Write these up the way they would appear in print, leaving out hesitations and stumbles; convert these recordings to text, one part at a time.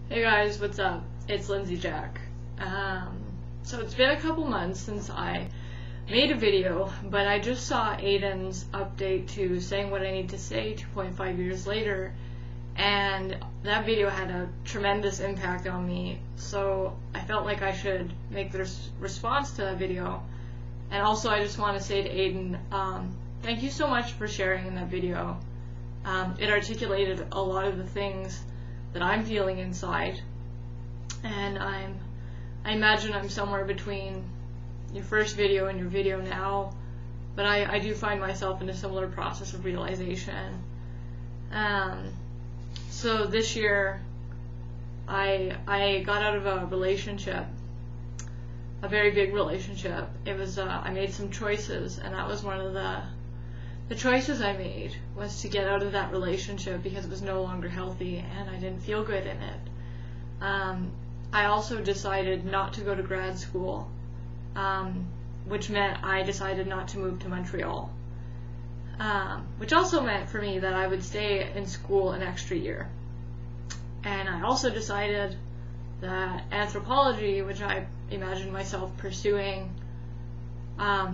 Hey guys, what's up? It's Lindsay Jack. So it's been a couple months since I made a video, but I just saw Aydin's update to Saying What I Need to Say 2.5 years later, and that video had a tremendous impact on me, so I felt like I should make this response to that video. And also I just want to say to Aydin, thank you so much for sharing in that video. It articulated a lot of the things that I'm feeling inside, and I imagine I'm somewhere between your first video and your video now, but I do find myself in a similar process of realization. So this year I got out of a relationship, a very big relationship. It was I made some choices, and that was one of the choices I made was to get out of that relationship because it was no longer healthy and I didn't feel good in it. I also decided not to go to grad school, which meant I decided not to move to Montreal, which also meant for me that I would stay in school an extra year. And I also decided that anthropology, which I imagined myself pursuing,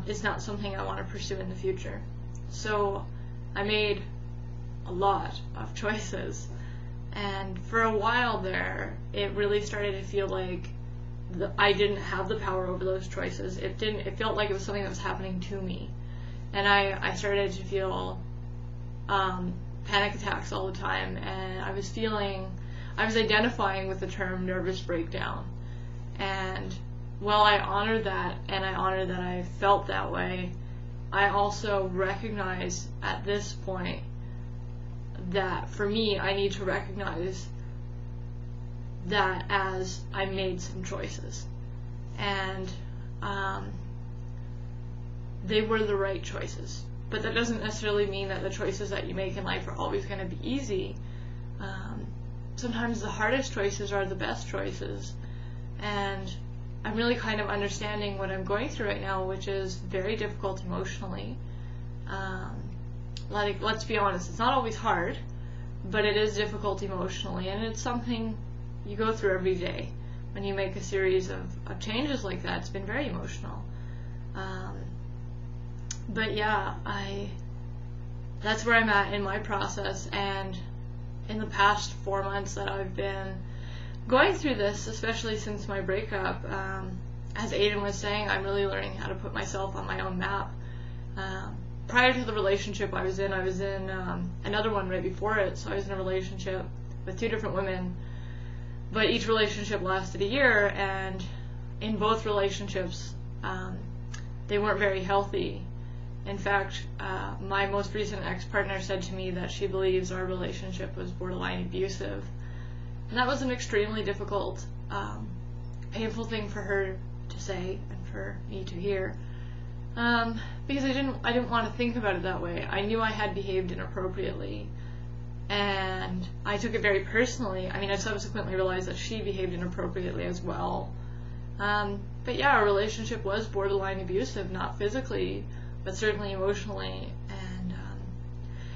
is not something I want to pursue in the future. So I made a lot of choices, and for a while there it really started to feel like I didn't have the power over those choices. It felt like it was something that was happening to me, and I started to feel panic attacks all the time, and I was identifying with the term nervous breakdown. And while I honored that, and I honored that I felt that way, I also recognize at this point that for me, I need to recognize that as I made some choices, and they were the right choices. But that doesn't necessarily mean that the choices that you make in life are always going to be easy. Sometimes the hardest choices are the best choices, and I'm really kind of understanding what I'm going through right now, which is very difficult emotionally. Let's be honest, it's not always hard, but it is difficult emotionally, and it's something you go through every day. When you make a series of changes like that, it's been very emotional. But yeah, that's where I'm at in my process, and in the past 4 months that I've been going through this, especially since my breakup, as Aydin was saying, I'm really learning how to put myself on my own map. Prior to the relationship I was in another one right before it, so I was in a relationship with 2 different women, but each relationship lasted a year, and in both relationships they weren't very healthy. In fact, my most recent ex-partner said to me that she believes our relationship was borderline abusive. And that was an extremely difficult, painful thing for her to say and for me to hear, because I didn't want to think about it that way. I knew I had behaved inappropriately, and I took it very personally. I mean, I subsequently realized that she behaved inappropriately as well. But yeah, our relationship was borderline abusive, not physically, but certainly emotionally. And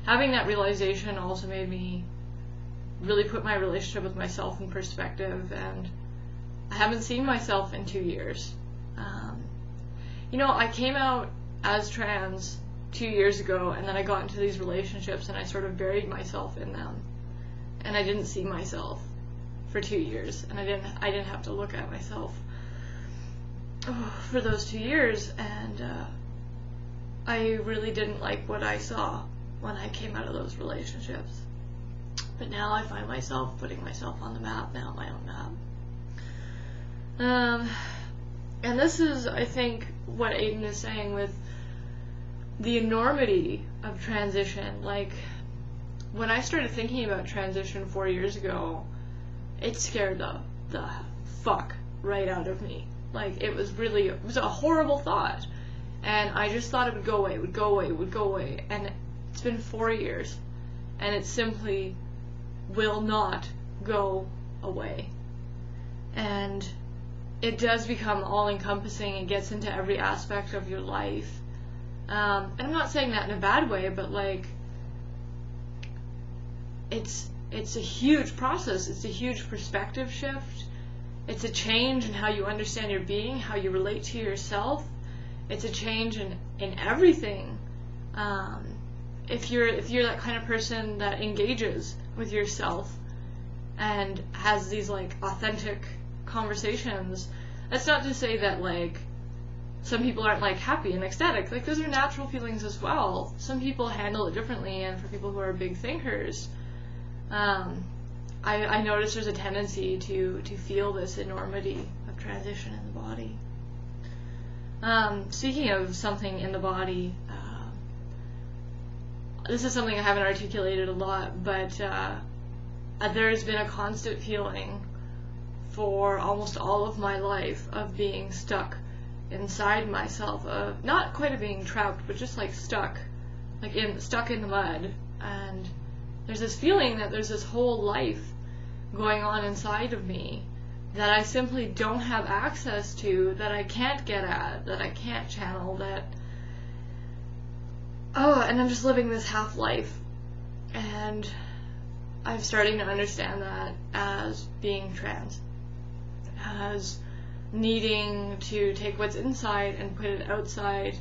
having that realization also made me really put my relationship with myself in perspective, and I haven't seen myself in 2 years. I came out as trans 2 years ago, and then I got into these relationships and I sort of buried myself in them, and I didn't see myself for 2 years, and I didn't have to look at myself for those 2 years, and I really didn't like what I saw when I came out of those relationships. But now I find myself putting myself on the map now, my own map. And this is, I think, what Aydin is saying with the enormity of transition. Like, when I started thinking about transition 4 years ago, it scared the fuck right out of me. Like, it was a horrible thought. And I just thought it would go away, it would go away, it would go away. And it's been 4 years, and it simply will not go away. And it does become all-encompassing. It gets into every aspect of your life. And I'm not saying that in a bad way, but like, it's it's a huge process. It's a huge perspective shift. It's a change in how you understand your being, how you relate to yourself. It's a change in everything. If you're that kind of person that engages with yourself and has these like authentic conversations, that's not to say that like some people aren't like happy and ecstatic. Like those are natural feelings as well. Some people handle it differently, and for people who are big thinkers, I notice there's a tendency to feel this enormity of transition in the body. Speaking of something in the body, this is something I haven't articulated a lot, but there's been a constant feeling for almost all of my life of being stuck inside myself, of not quite of being trapped, but just like stuck in the mud. And there's this feeling that there's this whole life going on inside of me that I simply don't have access to, that I can't get at, that I can't channel, and I'm just living this half life. And I'm starting to understand that as being trans, as needing to take what's inside and put it outside.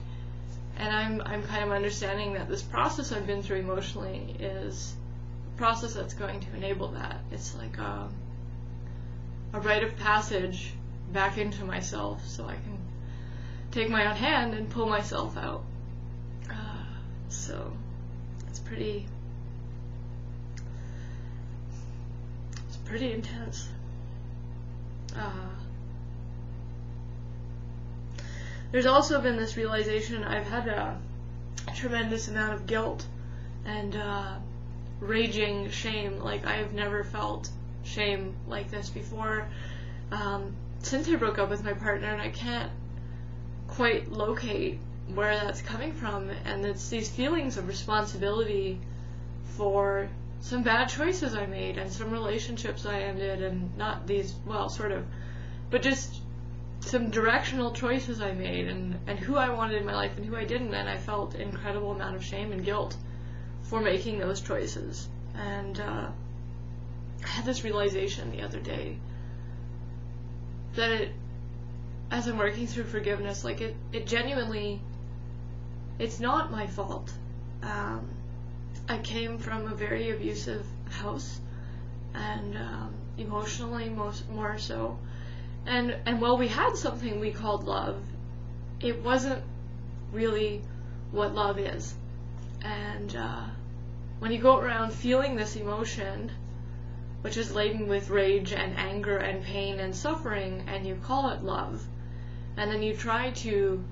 And I'm kind of understanding that this process I've been through emotionally is a process that's going to enable that. It's like a rite of passage back into myself, so I can take my own hand and pull myself out. So it's pretty intense. There's also been this realization. I've had a tremendous amount of guilt and raging shame. Like, I've never felt shame like this before since I broke up with my partner, and I can't quite locate where that's coming from. And it's these feelings of responsibility for some bad choices I made and some relationships I ended, and not these, well, sort of, but just some directional choices I made, and who I wanted in my life and who I didn't. And I felt an incredible amount of shame and guilt for making those choices. And I had this realization the other day that as I'm working through forgiveness, like it genuinely, it's not my fault. I came from a very abusive house, and emotionally more so. And while we had something we called love, it wasn't really what love is. And when you go around feeling this emotion, which is laden with rage and anger and pain and suffering, and you call it love, and then you try to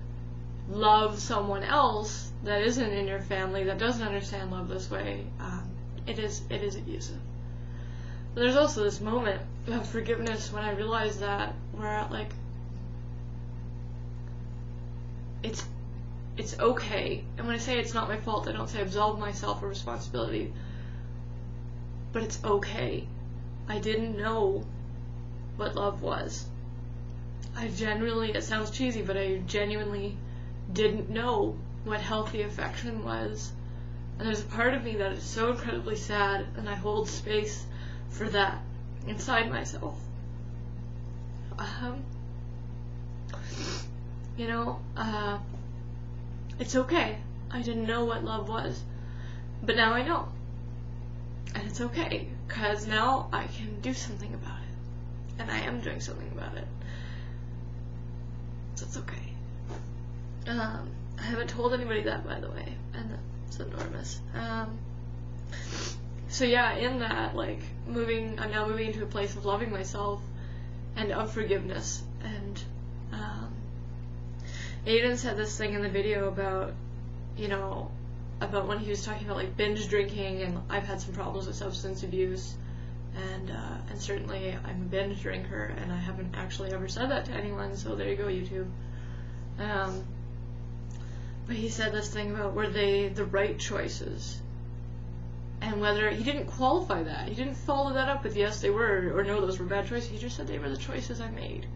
love someone else that isn't in your family, that doesn't understand love this way, it is abusive. But there's also this moment of forgiveness when I realized that, where like it's okay. And when I say it's not my fault, I don't say absolve myself of responsibility, but it's okay. I didn't know what love was. It sounds cheesy, but I genuinely didn't know what healthy affection was. And there's a part of me that is so incredibly sad, and I hold space for that inside myself. It's okay. I didn't know what love was, but now I know. And it's okay, because now I can do something about it. And I am doing something about it. So it's okay. I haven't told anybody that, by the way, and that's enormous. So yeah, in that, like, I'm now moving into a place of loving myself and of forgiveness. And Aydin said this thing in the video about when he was talking about like binge drinking, and I've had some problems with substance abuse, and certainly I'm a binge drinker, and I haven't actually ever said that to anyone, so there you go, YouTube. But he said this thing about, were they the right choices? And whether, he didn't qualify that. He didn't follow that up with yes, they were, or no, those were bad choices. He just said they were the choices I made.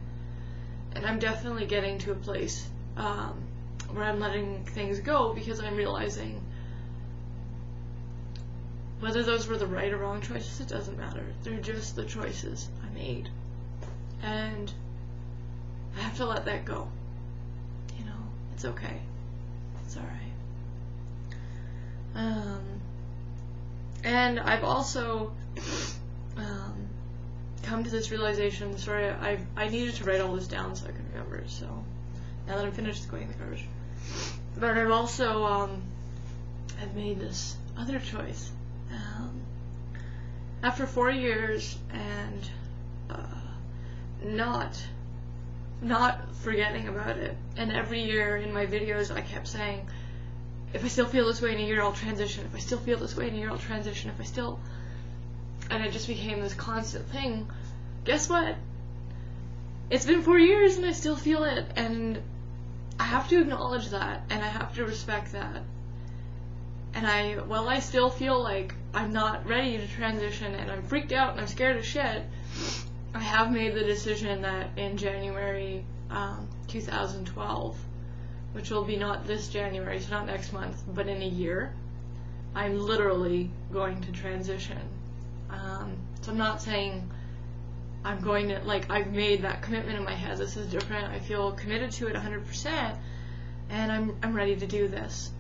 And I'm definitely getting to a place where I'm letting things go, because I'm realizing whether those were the right or wrong choices, it doesn't matter. They're just the choices I made. And I have to let that go. You know, it's okay. It's alright. And I've also come to this realization. Sorry, I needed to write all this down so I could remember. So now that I'm finished going in the garbage, but I've also I've made this other choice. After 4 years and not forgetting about it, and every year in my videos I kept saying, if I still feel this way in a year, I'll transition. If I still feel this way in a year, I'll transition. If I still... And it just became this constant thing. Guess what? It's been 4 years and I still feel it. And I have to acknowledge that. And I have to respect that. And while I still feel like I'm not ready to transition and I'm freaked out and I'm scared as shit, I have made the decision that in January 2012, which will be not this January, so not next month, but in a year, I'm literally going to transition. So I'm not saying I'm going to, like, I've made that commitment in my head. This is different. I feel committed to it 100%, and I'm ready to do this.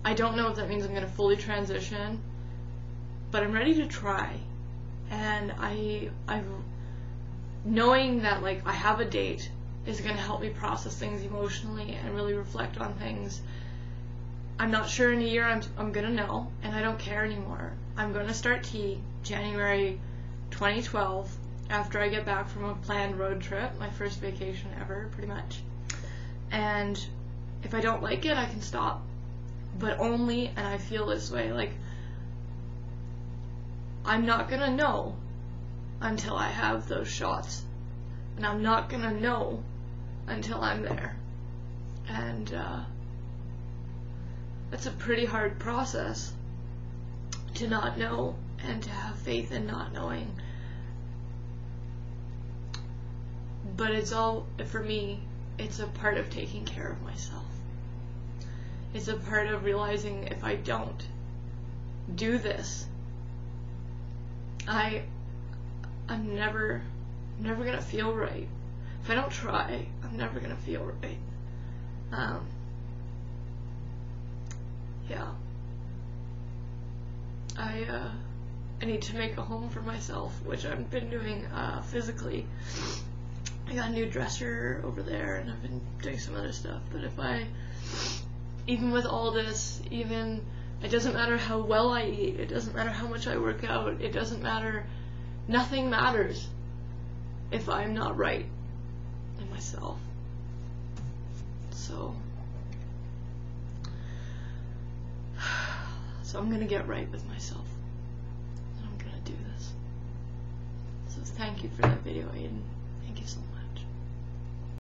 I don't know if that means I'm going to fully transition, but I'm ready to try. And I've knowing that, like, I have a date is going to help me process things emotionally and really reflect on things. I'm not sure in a year I'm going to know, and I don't care anymore. I'm going to start tea January 2012 after I get back from a planned road trip, my first vacation ever, pretty much. And if I don't like it, I can stop. But only, and I feel this way, like, I'm not going to know until I have those shots. And I'm not going to know until I'm there. And that's a pretty hard process, to not know and to have faith in not knowing. But it's all, for me, it's a part of taking care of myself. It's a part of realizing if I don't do this, I'm never gonna feel right. If I don't try, I'm never gonna feel right. Yeah. I need to make a home for myself, which I've been doing physically. I got a new dresser over there, and I've been doing some other stuff. But even with all this, it doesn't matter how well I eat, it doesn't matter how much I work out, it doesn't matter, nothing matters if I'm not right in myself. So I'm gonna get right with myself, and I'm gonna do this. So thank you for that video, Aydin. Thank you so much.